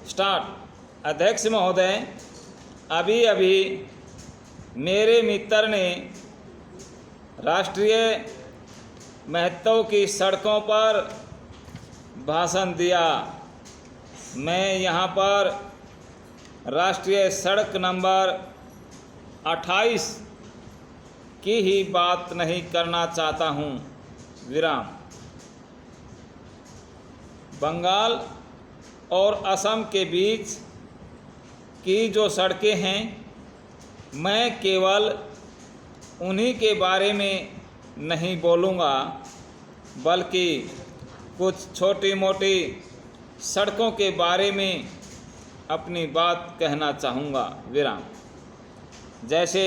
Start. अध्यक्ष महोदय, अभी अभी मेरे मित्र ने राष्ट्रीय महत्व की सड़कों पर भाषण दिया। मैं यहाँ पर राष्ट्रीय सड़क नंबर 28 की ही बात नहीं करना चाहता हूँ। विराम। बंगाल और असम के बीच की जो सड़कें हैं, मैं केवल उन्हीं के बारे में नहीं बोलूँगा, बल्कि कुछ छोटी मोटी सड़कों के बारे में अपनी बात कहना चाहूँगा। विराम। जैसे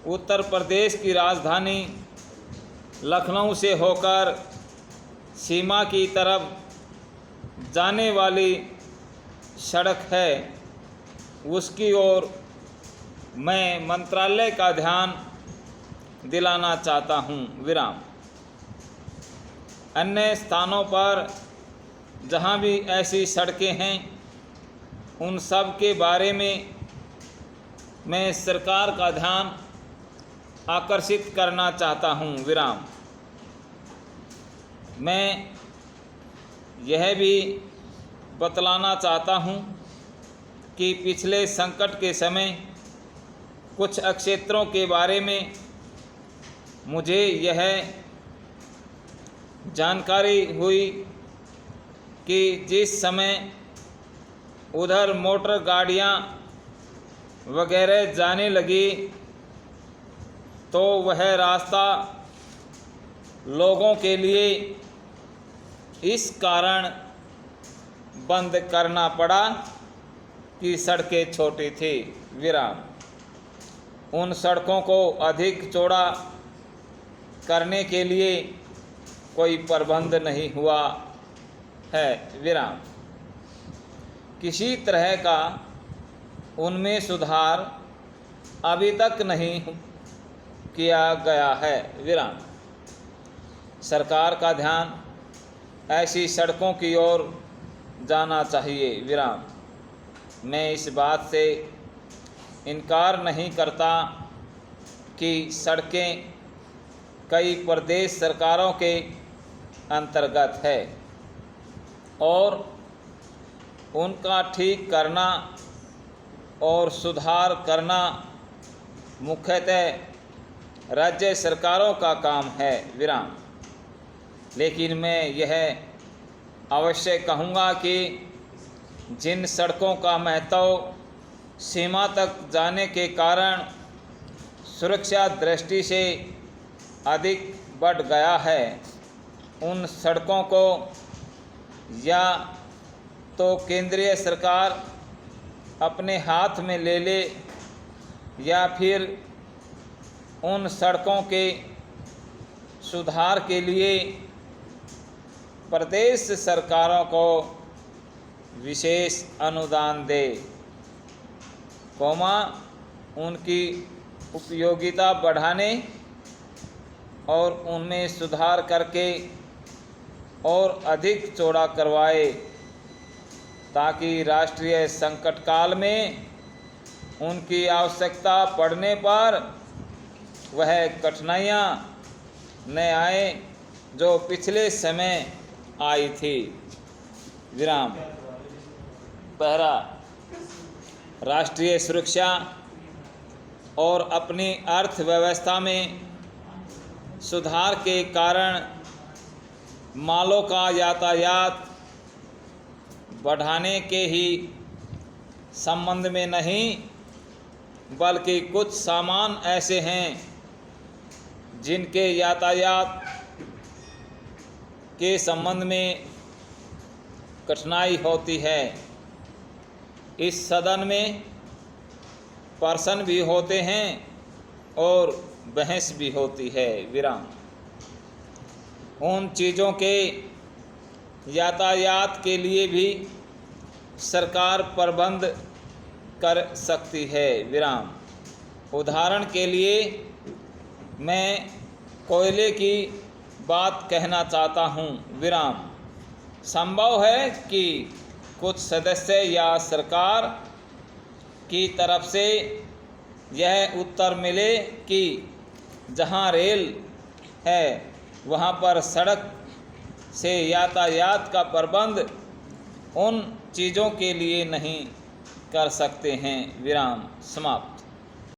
उत्तर प्रदेश की राजधानी लखनऊ से होकर सीमा की तरफ जाने वाली सड़क है, उसकी ओर मैं मंत्रालय का ध्यान दिलाना चाहता हूँ। विराम। अन्य स्थानों पर जहाँ भी ऐसी सड़कें हैं, उन सब के बारे में मैं सरकार का ध्यान आकर्षित करना चाहता हूँ। विराम। मैं यह भी बतलाना चाहता हूँ कि पिछले संकट के समय कुछ क्षेत्रों के बारे में मुझे यह जानकारी हुई कि जिस समय उधर मोटर गाड़ियाँ वगैरह जाने लगी, तो वह रास्ता लोगों के लिए इस कारण बंद करना पड़ा कि सड़कें छोटी थी। विराम। उन सड़कों को अधिक चौड़ा करने के लिए कोई प्रबंध नहीं हुआ है। विराम। किसी तरह का उनमें सुधार अभी तक नहीं किया गया है। विराम। सरकार का ध्यान ऐसी सड़कों की ओर जाना चाहिए। विराम। मैं इस बात से इनकार नहीं करता कि सड़कें कई प्रदेश सरकारों के अंतर्गत है और उनका ठीक करना और सुधार करना मुख्यतः राज्य सरकारों का काम है। विराम। लेकिन मैं यह अवश्य कहूँगा कि जिन सड़कों का महत्व सीमा तक जाने के कारण सुरक्षा दृष्टि से अधिक बढ़ गया है, उन सड़कों को या तो केंद्रीय सरकार अपने हाथ में ले ले, या फिर उन सड़कों के सुधार के लिए प्रदेश सरकारों को विशेष अनुदान दे, उनकी उपयोगिता बढ़ाने और उनमें सुधार करके और अधिक चौड़ा करवाए, ताकि राष्ट्रीय संकट काल में उनकी आवश्यकता पड़ने पर वह कठिनाइयाँ न आए जो पिछले समय आई थी। विराम। पहला, राष्ट्रीय सुरक्षा और अपनी अर्थव्यवस्था में सुधार के कारण मालों का यातायात बढ़ाने के ही संबंध में नहीं, बल्कि कुछ सामान ऐसे हैं जिनके यातायात के संबंध में कठिनाई होती है। इस सदन में पर्सन भी होते हैं और बहस भी होती है। विराम। उन चीज़ों के यातायात के लिए भी सरकार प्रबंध कर सकती है। विराम। उदाहरण के लिए मैं कोयले की बात कहना चाहता हूँ। विराम। संभव है कि कुछ सदस्य या सरकार की तरफ से यह उत्तर मिले कि जहां रेल है वहां पर सड़क से यातायात का प्रबंध उन चीज़ों के लिए नहीं कर सकते हैं। विराम समाप्त।